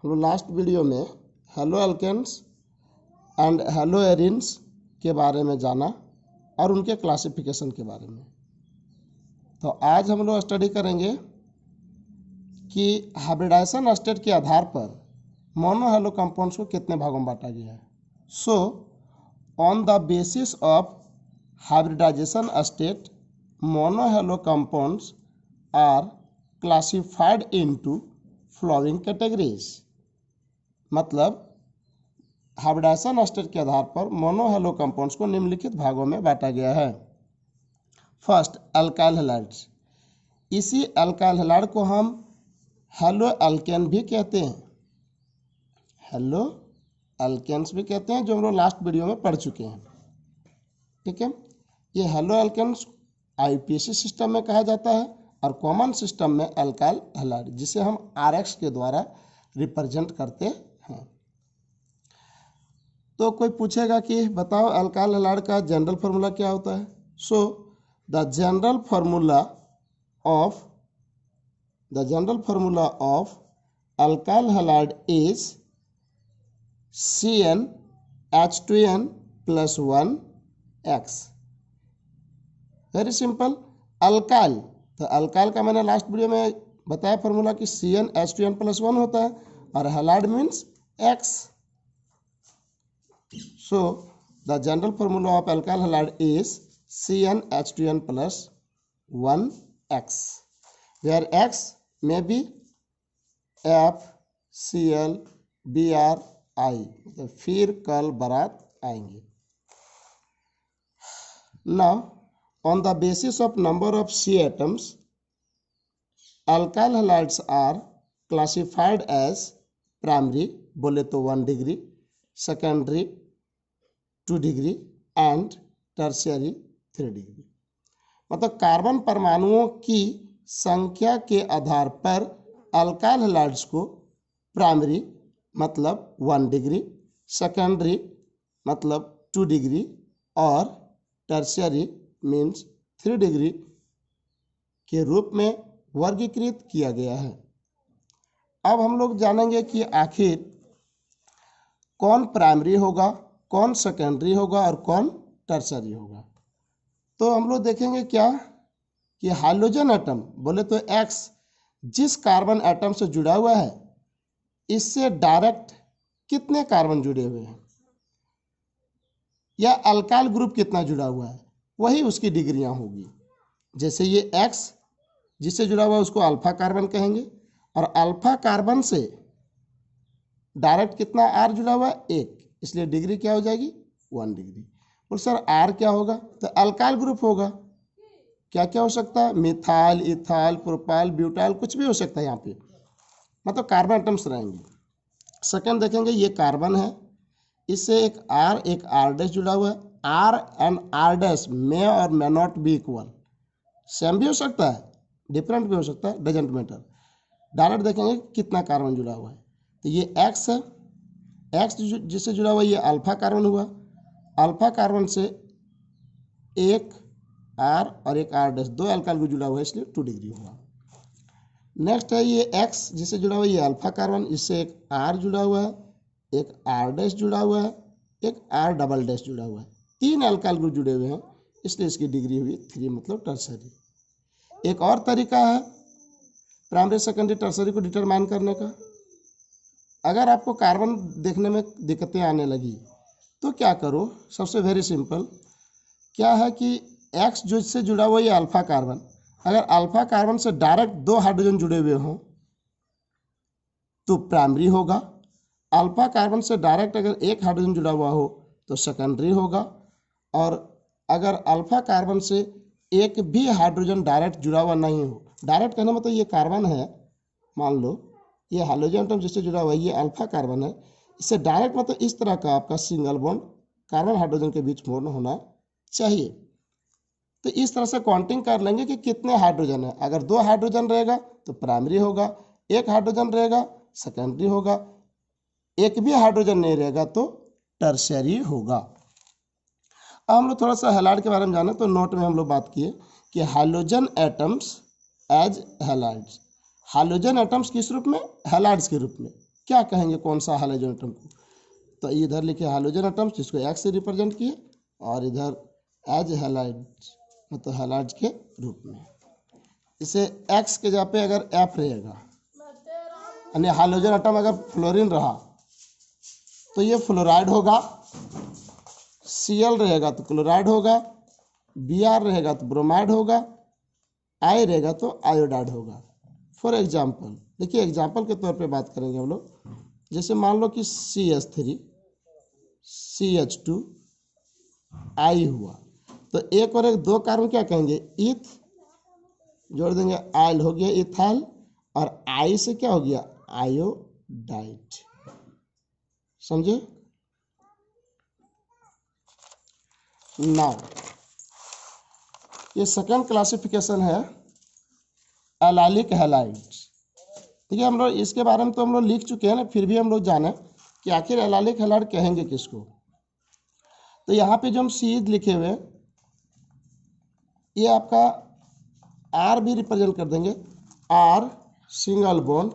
हम लोग last video में haloalkanes and haloarenes के बारे में जाना और उनके क्लासिफिकेशन के बारे में। तो आज हम लोग स्टडी करेंगे कि हाइब्रिडाइजेशन स्टेट के आधार पर मोनो हेलो कंपाउंड्स को कितने भागों में बांटा गया है। So on the basis of hybridization state mono halo compounds are classified into following categories. मतलब हाइब्रिडाइजेशन स्टेट के आधार पर मोनो हेलो कंपाउंड्स को निम्नलिखित भागों में बांटा गया है। First, alkyl halides. इसी अल्काइल हैलाइड को हम हेलो एल्केन भी कहते हैं, हेलो एल्केन्स भी कहते हैं, जो हम लोग लास्ट वीडियो में पढ़ चुके हैं। ठीक है, ये हेलो एल्केन्स आईपीएसी सिस्टम में कहा जाता है और कॉमन सिस्टम में अल्काइल हैलाइड, जिसे हम आरएक्स के द्वारा रिप्रेजेंट करते हैं। तो कोई पूछेगा कि बताओ अल्काइल हैलाइड का जनरल फार्मूला क्या होता है। So the general formula of alkyl halide is CnH2n + 1X। Very simple. Alkyl, तो अल्काइल का मैंने लास्ट वीडियो में बताया फार्मूला कि CnH2n + 1 होता है और halide means X। So the general formula of alkyl halide is CnH2n + 1X, where X may be FCl BrI, तो फिर कल बारात आएंगे। Now on the basis of number of C atoms, alkyl halides are classified as primary बोले तो 1 degree, secondary 2 degree and tertiary 3 degree. मतलब carbon परमाणुओं की संख्या के आधार पर अल्काइल हैलाइड्स को प्राइमरी मतलब 1 डिग्री, सेकेंडरी मतलब 2 डिग्री और टर्शियरी मीन्स 3 डिग्री के रूप में वर्गीकृत किया गया है। अब हम लोग जानेंगे कि आखिर कौन प्राइमरी होगा, कौन सेकेंडरी होगा और कौन टर्शियरी होगा। तो हम लोग देखेंगे क्या कि हाइड्रोजन एटम बोले तो X जिस कार्बन एटम से जुड़ा हुआ है, इससे डायरेक्ट कितने कार्बन जुड़े हुए हैं या अल्काइल ग्रुप कितना जुड़ा हुआ है, वही उसकी डिग्रियां होगी। जैसे ये X जिससे जुड़ा हुआ है उसको अल्फा कार्बन कहेंगे और अल्फा कार्बन से डायरेक्ट कितना R जुड़ा हुआ है, 1, इसलिए डिग्री क्या हो जाएगी 1 डिग्री। और सर R क्या होगा, तो अल्काइल ग्रुप होगा। क्या क्या हो सकता है, मिथाइल, इथाइल, प्रोपाइल, ब्यूटाइल, कुछ भी हो सकता है यहाँ पे, मतलब कार्बन एटम्स रहेंगे। सेकंड देखेंगे ये कार्बन है, इससे एक R जुड़ा हुआ है। R एंड R' मे और may not be equal, same भी हो सकता है, डिफरेंट भी हो सकता है, डजेंट मैटर। डायरेक्ट देखेंगे कितना कार्बन जुड़ा हुआ है। तो ये X है, X जिससे जुड़ा हुआ ये अल्फा कार्बन हुआ, अल्फा कार्बन से एक R और एक R', 2 अल्काइल ग्रुप जुड़ा हुआ है, इसलिए 2 डिग्री हुआ। नेक्स्ट है ये X जिससे जुड़ा हुआ ये अल्फा कार्बन, इससे एक R जुड़ा हुआ है, एक R' जुड़ा हुआ है, एक R" जुड़ा हुआ है, 3 अल्काइल ग्रुप जुड़े हुए हैं, इसलिए इसकी डिग्री हुई 3, मतलब टर्शियरी। एक और तरीका है प्राइमरी सेकेंडरी टर्शियरी को डिटरमाइन करने का। अगर आपको कार्बन देखने में दिक्कतें आने लगी तो क्या करो, सबसे वेरी सिंपल क्या है कि X जिससे जुड़ा हुआ ये अल्फा कार्बन, अगर अल्फा कार्बन से डायरेक्ट 2 हाइड्रोजन जुड़े हुए हों तो प्राइमरी होगा, अल्फा कार्बन से डायरेक्ट अगर 1 हाइड्रोजन जुड़ा हुआ हो तो सेकेंडरी होगा, और अगर अल्फा कार्बन से एक भी हाइड्रोजन डायरेक्ट जुड़ा हुआ नहीं हो, डायरेक्ट कहने मतलब ये कार्बन है, मान लो ये हाइड्रोजन एटम जिससे जुड़ा हुआ है ये अल्फा कार्बन है, इससे डायरेक्ट मतलब इस तरह का आपका सिंगल बॉन्ड कार्बन हाइड्रोजन के बीच बॉन्ड होना चाहिए। तो इस तरह से काउंटिंग कर लेंगे कि कितने हाइड्रोजन है। अगर 2 हाइड्रोजन रहेगा तो प्राइमरी होगा, 1 हाइड्रोजन रहेगा सेकेंडरी होगा, एक भी हाइड्रोजन नहीं रहेगा तो टर्शियरी होगा। अब हम लोग थोड़ा सा हैलाइड के बारे में जाने, तो नोट में हम लोग बात किए कि hydrogen atoms as halides. Hydrogen atoms किस रूप में, हैलाइड्स के रूप में। क्या कहेंगे, कौन सा हाइड्रोजन एटम को? तो इधर लिखे हाइड्रोजन एटम्स जिसको एक्स से रिप्रेजेंट किए, और इधर एज हैलाइड मतलब हैलाइड के रूप में। इसे एक्स के जगह पे अगर एफ रहेगा, यानी हाइड्रोजन एटम अगर फ्लोरीन रहा तो ये फ्लोराइड होगा, Cl रहेगा तो क्लोराइड होगा, Br रहेगा तो ब्रोमाइड होगा, I रहेगा तो आयोडाइड होगा। फॉर एग्जाम्पल देखिए, एग्जाम्पल के तौर पे बात करेंगे हम लोग। जैसे मान लो कि CH3 CH2 I हुआ, तो एक और एक दो कार्बन क्या कहेंगे, ईथ जोड़ देंगे, आयल हो गया इथाइल, और आई से क्या हो गया, आयोडाइड। समझे? नाउ ये सेकंड क्लासिफिकेशन है एलाइलिक हैलाइड्स। ठीक है, हम लोग इसके बारे में तो हम लोग लिख चुके हैं ना, फिर भी हम लोग जाने कि आखिर एलाइलिक हैलाइड कहेंगे किसको। तो यहाँ पे जो हम सी लिखे हुए, ये आपका आर भी रिप्रेजेंट कर देंगे, R single bond,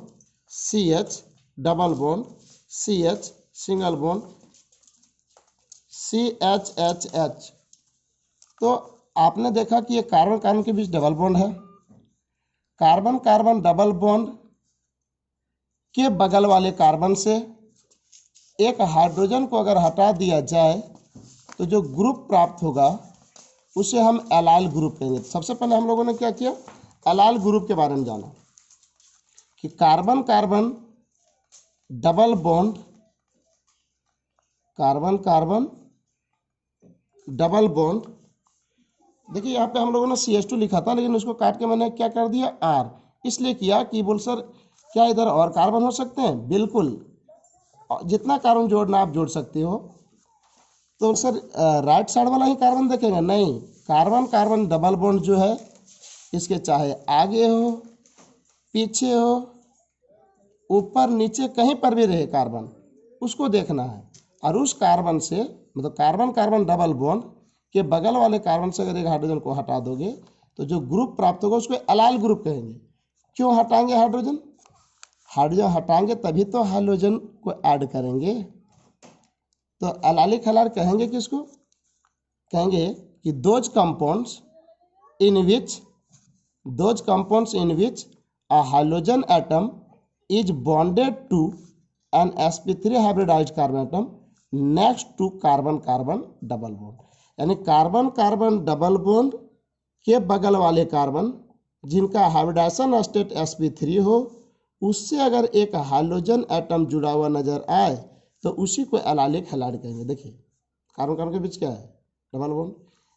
C H double bond, C H single bond, C H H H. तो आपने देखा कि ये कार्बन कार्बन के बीच डबल बॉन्ड है, कार्बन कार्बन डबल बॉन्ड के बगल वाले कार्बन से एक हाइड्रोजन को अगर हटा दिया जाए तो जो ग्रुप प्राप्त होगा उसे हम एलाइल ग्रुप कहेंगे। सबसे पहले हम लोगों ने क्या किया, एलाइल ग्रुप के बारे में जाना कि carbon carbon double bond, carbon carbon double bond. देखिए यहाँ पे हम लोगों ने CH2 लिखा था, लेकिन उसको काट के मैंने क्या कर दिया, R। इसलिए किया कि बोल सर क्या इधर और कार्बन हो सकते हैं? बिल्कुल, जितना कार्बन जोड़ना आप जोड़ सकते हो। तो सर राइट साइड वाला ही कार्बन देखेंगे? नहीं, कार्बन कार्बन डबल बॉन्ड जो है इसके चाहे आगे हो, पीछे हो, ऊपर नीचे, कहीं पर भी रहे कार्बन, उसको देखना है। और उस कार्बन से मतलब कार्बन कार्बन डबल बॉन्ड के बगल वाले कार्बन से अगर एक हाइड्रोजन को हटा दोगे तो जो ग्रुप प्राप्त होगा उसको एलाइल ग्रुप कहेंगे। क्यों हटाएंगे हाइड्रोजन? हाइड्रोजन हटाएंगे तभी तो हाइड्रोजन को ऐड करेंगे। तो एलाइलिक हैलाइड कहेंगे किसको? कहेंगे कि those compounds in which a halogen atom is bonded to an sp3 hybridized carbon atom next to carbon carbon double bond. यानी कार्बन कार्बन डबल बॉन्ड के बगल वाले कार्बन जिनका हाइब्रिडाइजेशन स्टेट sp3 हो, उससे अगर एक हाइड्रोजन एटम जुड़ा हुआ नजर आए तो उसी को एलाइलिक हैलाइड कहेंगे। देखिए कार्बन कार्बन के बीच क्या है, डबल बॉन्ड,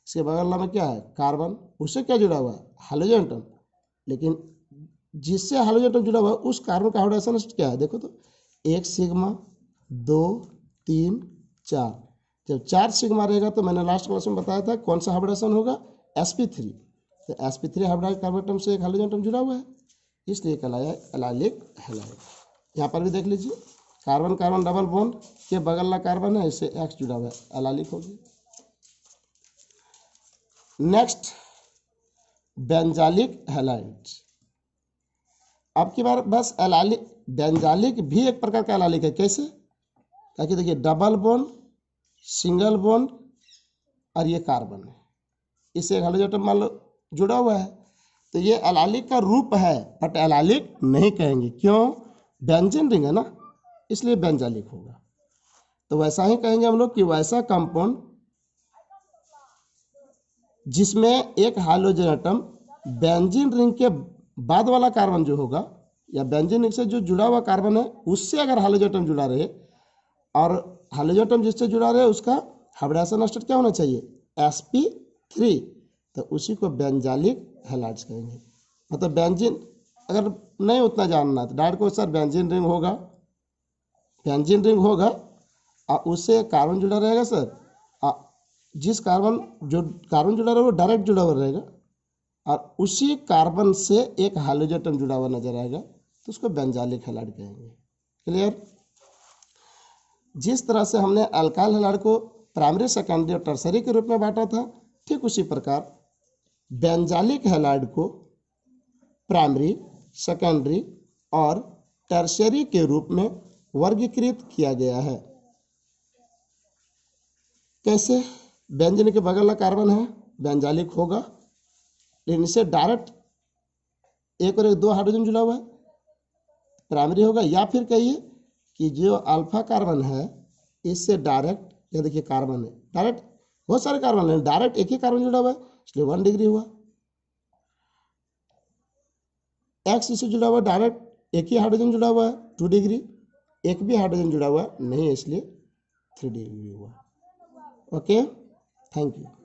इसके बगल में क्या है, कार्बन, उससे क्या जुड़ा हुआ है, हाइड्रोजन एटम। लेकिन जिससे हाइड्रोजन एटम जुड़ा हुआ है उस कार्बन का हाइब्रिडाइजेशन स्टेट क्या है, देखो तो 1 सिग्मा 2 3 4। जब 4 सिग्मा रहेगा तो मैंने लास्ट क्लास में बताया था कौन सा हाइब्रिडाइजेशन होगा, sp3। तो sp3 हाइब्रिडाइज्ड कार्बन एटम से एक हाइड्रोजन एटम जुड़ा हुआ है, इसलिए कहलाया एलाइलिक हैलाइड। यहाँ पर भी देख लीजिए, कार्बन कार्बन डबल बॉन्ड के बगल वाला कार्बन है, इससे एक्स जुड़ा हुआ है, एलाइलिक हो गया। Next benzylic halides. अब की बार बस एलाइलिक, बेंजालिक भी एक प्रकार का एलाइलिक है। कैसे? ताकि देखिए डबल बॉन्ड, सिंगल बॉन्ड और ये कार्बन है, इससे एक हाइड्रोजन एटम मान लो जुड़ा हुआ है, तो ये एलाइलिक का रूप है, बट एलाइलिक नहीं कहेंगे। क्यों? बेंजीन रिंग है ना, इसलिए बेंजालिक होगा। तो वैसा ही कहेंगे हम लोग कि वैसा कंपाउंड जिसमें एक हाइड्रोजन एटम बेंजीन रिंग के बाद वाला कार्बन जो होगा, या बेंजीन रिंग से जो जुड़ा हुआ कार्बन है उससे अगर हाइड्रोजन एटम जुड़ा रहे, और हाइड्रोजन एटम जिससे जुड़ा रहे उसका हाइब्रिडाइजेशन स्टेट क्या होना चाहिए, sp3, तो उसी को बेंजालिक हैलाइड्स कहेंगे। मतलब बेंजीन अगर नहीं उतना जानना तो डायरेक्ट को सर बेंजीन रिंग होगा, बेंजीन रिंग होगा और उससे कार्बन जुड़ा रहेगा सर, जिस कार्बन जुड़ा रहेगा वो डायरेक्ट जुड़ा हुआ रहेगा, और उसी कार्बन से एक हाइड्रोजन एटम जुड़ा हुआ नजर आएगा तो उसको बेंजालिक हैलाइड कहेंगे। क्लियर? जिस तरह से हमने अल्काइल हैलाइड को प्राइमरी, सेकेंडरी और टर्सरी के रूप में बांटा था, ठीक उसी प्रकार बेंजालिक हैलाइड को प्राइमरी, सेकेंडरी और टर्सरी के रूप में वर्गीकृत किया गया है। कैसे? बेंजीन के बगल में कार्बन है, बेंजालिक होगा, लेकिन इससे डायरेक्ट एक और एक दो हाइड्रोजन जुड़ा हुआ है, प्राइमरी होगा। या फिर कहिए कि जो अल्फा कार्बन है इससे डायरेक्ट, ये देखिए कार्बन है, डायरेक्ट बहुत सारे कार्बन है, डायरेक्ट एक ही कार्बन जुड़ा हुआ है, इसलिए 1 डिग्री हुआ। एक्स इससे जुड़ा हुआ डायरेक्ट एक ही हाइड्रोजन जुड़ा हुआ है, 2 डिग्री, एक भी हाइड्रोजन जुड़ा हुआ नहीं है, इसलिए 3 डिग्री हुआ। Okay, thank you.